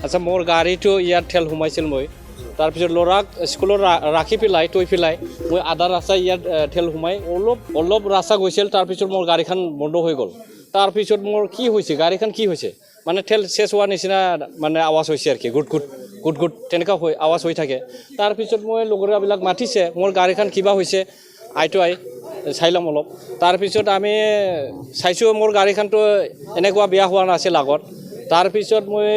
আচ্ছা মোৰ গাড়ীটো ইয়াত ঠেল সোমাইছিল মই তাৰপিছত ল'ৰাক স্কুলত ৰাখি পেলাই থৈ পেলাই মই আধা ৰাস্তা ইয়াত ঠেল সোমাই অলপ ৰাস্তা গৈছিল তাৰপিছত মোৰ গাড়ীখন বন্ধ হৈ গ'ল তাৰপিছত মোৰ কি হৈছে গাড়ীখন কি হৈছে মানে ঠেল চেচ হোৱাৰ নিচিনা মানে আৱাজ হৈছে আৰু কি গুট গুট তেনেকুৱা হৈ আৱাজ হৈ থাকে তাৰপিছত মই লগৰীয়াবিলাক মাতিছে মোৰ গাড়ীখন কিবা হৈছে আইটো চাই ল'ম অলপ তাৰপিছত আমি চাইছোঁ মোৰ গাড়ীখনটো এনেকুৱা বেয়া হোৱা নাছিল আগত তাৰপিছত মই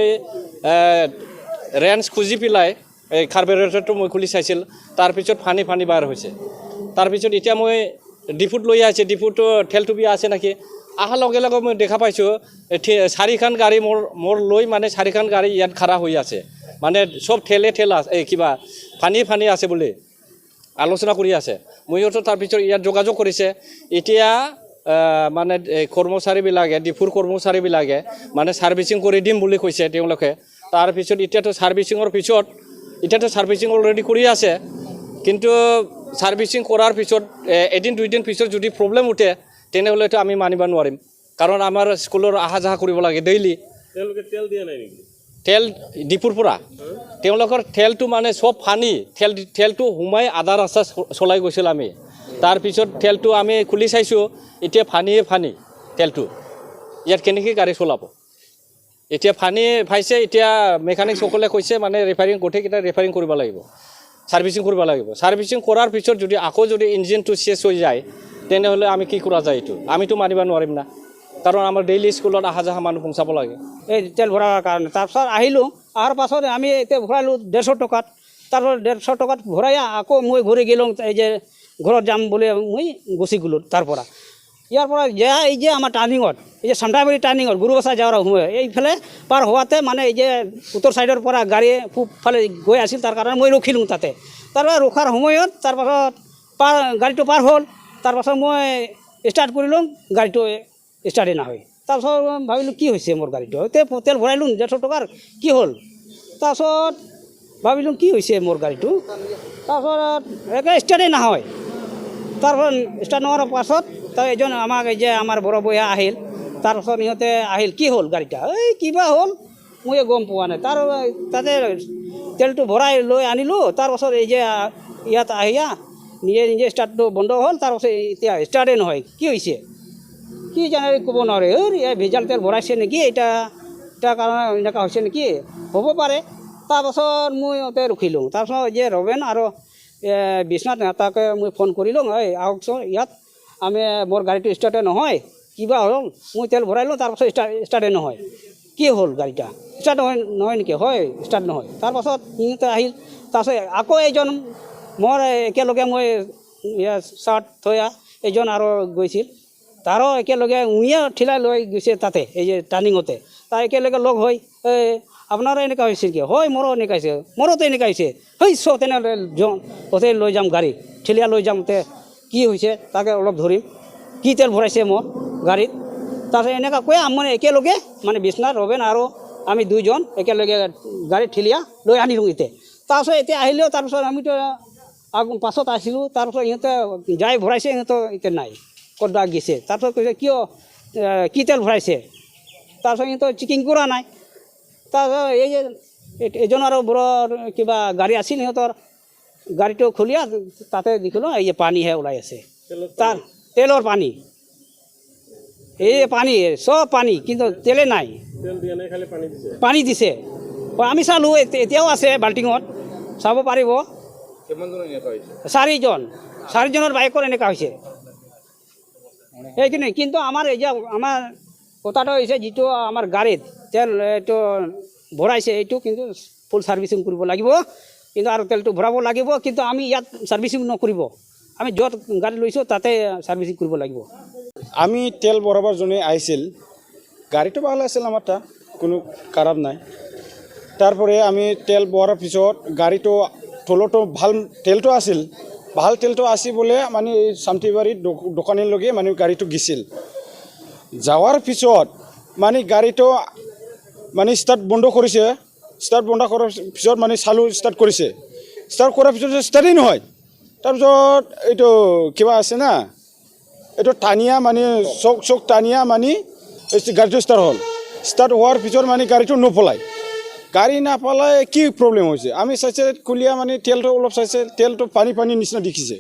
ৰেঞ্চ খুজি পেলাই এই কাৰ্বেৰেটৰটো মই খুলি চাইছিল তাৰপিছত ফানি বাহিৰ হৈছে তাৰপিছত এতিয়া মই ডিপুত লৈ আহিছে ডিপুটো ঠেলটো বিয়া আছে নেকি অহাৰ লগে লগে মই দেখা পাইছোঁ চাৰিখন গাড়ী মোৰ লৈ মানে চাৰিখন গাড়ী ইয়াত খাৰা হৈ আছে মানে চব ঠেল আছে এই কিবা ফানি আছে বুলি আলোচনা কৰি আছে মইতো তাৰপিছত ইয়াত যোগাযোগ কৰিছে এতিয়া মানে কৰ্মচাৰীবিলাকে ডিপুৰ কৰ্মচাৰীবিলাকে মানে ছাৰ্ভিচিং কৰি দিম বুলি কৈছে তেওঁলোকে তাৰপিছত এতিয়াতো ছাৰ্ভিচিং অলৰেডি কৰি আছে কিন্তু ছাৰ্ভিচিং কৰাৰ পিছত এদিন দুইদিন পিছত যদি প্ৰব্লেম উঠে তেনেহ'লেতো আমি মানিব নোৱাৰিম কাৰণ আমাৰ স্কুলৰ অহা যোৱা কৰিব লাগে ডেইলি তেওঁলোকে তেল দিয়া নাই নেকি তেল ডিপুৰ পৰা তেওঁলোকৰ তেলটো মানে চব ফানি তেলটো সোমাই আধা ৰাস্তা চলাই গৈছিল আমি তাৰপিছত তেলটো আমি খুলি চাইছোঁ এতিয়া ফানি তেলটো ইয়াত কেনেকৈ গাড়ী চলাব এতিয়া ফানি পাইছে এতিয়া মেকানিকসকলে কৈছে মানে গোটেইকেইটা ৰিপেয়াৰিং কৰিব লাগিব ছাৰ্ভিচিং কৰাৰ পিছত যদি আকৌ যদি ইঞ্জিনটো চেচ হৈ যায় তেনেহ'লে আমি কি কৰা যায় এইটো আমিতো মানিব নোৱাৰিম না কাৰণ আমাৰ ডেইলি স্কুলত অহা যোৱা মানুহ পঞ্চাব লাগে এই তেল ভৰাৰ কাৰণে তাৰপিছত আহিলোঁ অহাৰ পাছত আমি এতিয়া ভৰালোঁ 150 টকাত তাৰপিছত 150 টকাত ভৰাই আকৌ মই ঘূৰি গ'লোঁ এই যে ঘৰত যাম বুলি মই গুচি গ'লোঁ তাৰপৰা ইয়াৰ পৰা এই যে আমাৰ টাৰ্ণিঙত এই যে চান্দাবাৰী টাৰ্ণিঙত গুৰুবাচা যাৱাৰ সময় এইফালে পাৰ হোৱাতে মানে এই যে উত্তৰ ছাইডৰ পৰা গাড়ী পূবফালে গৈ আছিল তাৰ কাৰণে মই ৰখিলোঁ তাতে তাৰপৰা ৰখাৰ সময়ত তাৰপাছত গাড়ীটো পাৰ হ'ল তাৰপাছত মই ষ্টাৰ্ট কৰিলোঁ গাড়ীটো ষ্টাৰ্টেই নহয় তাৰপাছত ভাবিলোঁ কি হৈছে মোৰ গাড়ীটো তেল ভৰাইলোঁ 150 টকাৰ কি হ'ল তাৰপাছত ভাবিলোঁ কি হৈছে মোৰ গাড়ীটো তাৰপাছত একে ষ্টাৰ্টেই নহয় তাৰপাছত ষ্টাৰ্ট নোহোৱাৰ পাছত তাৰ এজন আমাক এই যে আমাৰ বড়ো বঢ়িয়া আহিল তাৰপাছত সিহঁতে আহিল কি হ'ল গাড়ীটা এই কিবা হ'ল মই গম পোৱা নাই তাতে তেলটো ভৰাই লৈ আনিলোঁ তাৰপাছত এই যে ইয়াত আহিয়া নিজে ষ্টাৰ্টটো বন্ধ হ'ল তাৰপাছত এতিয়া ষ্টাৰ্টেই নহয় কি হৈছে কি জানে ক'ব নোৱাৰে এই ভেজাল তেল ভৰাইছে নেকি এটা কাৰণে এনেকুৱা হৈছে নেকি হ'ব পাৰে তাৰপাছত মই ইয়াতে ৰখিলোঁ তাৰপাছত যে ৰবেন আৰু বিশ্বনাথ তাকে মই ফোন কৰিলোঁ এই আহকচোন ইয়াত মোৰ গাড়ীটো ষ্টাৰ্টেই নহয় কিবা হ'ল মই তেল ভৰাইলোঁ তাৰপাছত ষ্টাৰ্টেই নহয় কি হ'ল গাড়ীটা ষ্টাৰ্ট নহয় নেকি হয় ষ্টাৰ্ট নহয় তাৰপাছত সিহঁতে আহিল তাৰপাছত আকৌ এইজন মোৰ একেলগে মই চাৰ্ট থৈ এইজন আৰু গৈছিল তাৰো একেলগে উঁয়ে ঠিলাই লৈ গৈছে তাতে এই যে টাৰ্ণিঙতে তাৰ একেলগে লগ হৈ আপোনাৰো এনেকুৱা হৈছে নেকি হয় মোৰো এনেকুৱা হৈছে মোৰোতো এনেকুৱা হৈছে হয় চ তেনেহ'লে ওতে লৈ যাম গাড়ী ঠিলিয়া লৈ যাম কি হৈছে তাকে অলপ ধৰিম কি তেল ভৰাইছে মোৰ গাড়ীত তাৰপিছত এনেকুৱা কৈ মানে একেলগে মানে বিশ্বনাথ ৰবেন আৰু আমি দুইজন একেলগে গাড়ী ঠিলিয়া লৈ আনিলোঁ এতিয়া তাৰপিছত এতিয়া আহিলেও তাৰপিছত আমিতো পাছত আছিলোঁ তাৰপিছত ইহঁতে যাই ভৰাইছে সিহঁতৰ এতিয়া নাই ক'ত গেছে তাৰপিছত কৈছে কিয় কি তেল ভৰাইছে তাৰপিছত সিহঁতৰ চেকিং কৰা নাই তাৰপিছত এই যে এজন আৰু বোৰৰ কিবা গাড়ী আছিল সিহঁতৰ গাড়ীটো খুলিয়া তাতে দেখিলোঁ এই যে পানীহে ওলাই আছে তাৰ তেলৰ পানী এই পানী চব পানী কিন্তু তেলে নাই পানী দিছে আমি চালোঁ এতিয়াও আছে বাল্টিঙত চাব পাৰিব চাৰিজনৰ বাইকৰ এনেকুৱা হৈছে সেইখিনি কিন্তু আমাৰ এই যে আমাৰ কথাটো হৈছে যিটো আমাৰ গাড়ীত তেল এইটো ভৰাইছে এইটো কিন্তু ফুল ছাৰ্ভিচিং কৰিব লাগিব কিন্তু আৰু তেলটো ভৰাব লাগিব কিন্তু আমি ইয়াত ছাৰ্ভিচিং নকৰিব আমি য'ত গাড়ী লৈছোঁ তাতে ছাৰ্ভিচিং কৰিব লাগিব আমি তেল ভৰাবৰ যোনে আহিছিল গাড়ীটো ভাল আছিল আমাৰ তাত কোনো খাৰাপ নাই তারপরে আমি তেল ভরার পিছত গাড়িটো তলতো ভাল তেলটো আছিল ভাল তেলটো আসি বলে মানে শান্তিবাড়ির দোকানের লগে মানে গাড়িটো গেছিল যাওয়ার পিছত মানে গাড়িটো মানে ষ্টাৰ্ট বন্ধ কৰিছে ষ্টাৰ্ট বন্ধ কৰাৰ পিছত মানে চালোঁ ষ্টাৰ্ট কৰিছে ষ্টাৰ্ট কৰাৰ পিছত ষ্টাৰ্টেই নহয় তাৰপিছত এইটো কিবা আছে না এইটো টানিয়া মানে চক টানিয়া মানে গাড়ীটো ষ্টাৰ্ট হ'ল ষ্টাৰ্ট হোৱাৰ পিছত মানে গাড়ীটো নপলায় গাড়ী নাপালাই কি প্ৰব্লেম হৈছে আমি চাইছে কুলিয়া মানে তেলটো অলপ চাইছে তেলটো পানী নিচিনা দেখিছে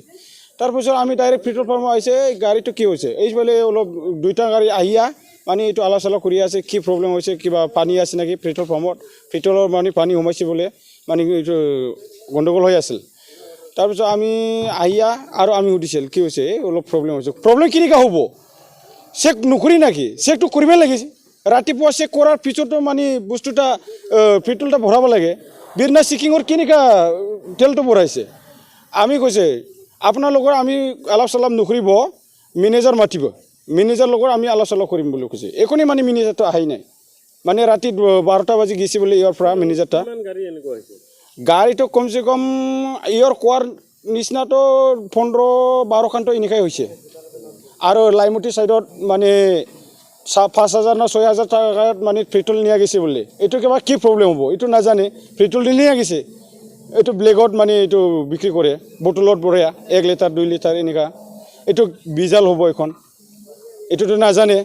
তাৰপিছত আমি ডাইৰেক্ট পেট্ৰল পাম্প আহিছে গাড়ীটো কি হৈছে এইফালে অলপ দুইটা গাড়ী আহিয়া মানে এইটো আলোচনা কৰি আছে কি প্ৰব্লেম হৈছে কিবা পানী আছে নেকি পেট্ৰল পাম্পত পেট্ৰলৰ মানে পানী সোমাইছে বোলে মানে এইটো গণ্ডগোল হৈ আছিল তাৰপিছত আমি আহিয়া আৰু আমি সুধিছিল কি হৈছে অলপ প্ৰব্লেম হৈছে প্ৰব্লেম কেনেকুৱা হ'ব চেক নকৰি নেকি চেকটো কৰিবই লাগিছে ৰাতিপুৱা চেক কৰাৰ পিছতো মানে বস্তুটা পেট্ৰলটা ভৰাব লাগে বিনা চেকিঙৰ কেনেকুৱা তেলটো ভৰাইছে আমি কৈছে আপোনালোকৰ আমি আলাপ চালাপ নকৰিব মেনেজাৰ মাতিব মেনেজাৰ লগত আমি আলাপ চালাপ কৰিম বুলি কৈছে একোনি মানে মেনেজাৰটো আহাই নাই মানে ৰাতি 12টা বাজি গৈছে বোলে ইয়াৰ পৰা মেনেজাৰটা কিমান গাড়ী এনেকুৱা হৈছে গাড়ীটো কমচে কম ইয়াৰ কোৱাৰ নিচিনাটো 15-12খানটো এনেকাই হৈছে আৰু লাইমুটি ছাইডত মানে 5,000 না 6,000 টাকাত মানে পেট্ৰল নিয়া গৈছে বোলে এইটো কিবা কি প্ৰব্লেম হ'ব এইটো নাজানে পেট্ৰল নিয়া গৈছে এইটো ব্লেগত মানে এইটো বিক্ৰী কৰে বটলত ভৰাই 1 লিটাৰ 2 লিটাৰ এনেকা এইটো বিজাল হ'ব এখন এইটোতো নাজানে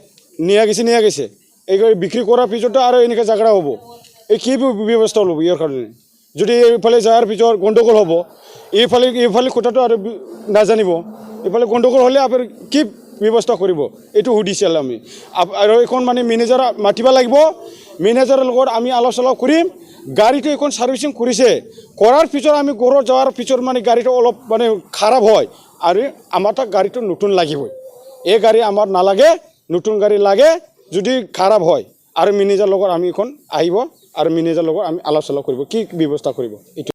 নিয়া গৈছে এই বিক্ৰী কৰাৰ পিছতো আৰু এনেকৈ ঝগড়া হ'ব এই কি ব্যৱস্থা ল'ব ইয়াৰ কাৰণে যদি এইফালে যোৱাৰ পিছত গণ্ডগোল হ'ব এইফালে কথাটো আৰু নাজানিব এইফালে গণ্ডগোল হ'লে আপুনি কি ব্যৱস্থা কৰিব এইটো সুধিছিল আমি আৰু এখন মানে মেনেজাৰ মাতিব লাগিব মেনেজাৰৰ লগত আমি আলোচনা কৰিম গাড়ীটো এখন ছাৰ্ভিচিং কৰিছে কৰাৰ পিছত আমি ঘৰত যোৱাৰ পিছত মানে গাড়ীটো অলপ মানে খাৰাপ হয় আৰু আমাৰ তাক গাড়ীটো নতুন লাগিবই এই গাড়ী আমাৰ নালাগে নতুন গাড়ী লাগে যদি খাৰাপ হয় আৰু মেনেজাৰৰ লগত আমি এখন আহিব আৰু মেনেজাৰৰ লগত আমি আলোচনা কৰিব কি ব্যৱস্থা কৰিব এইটো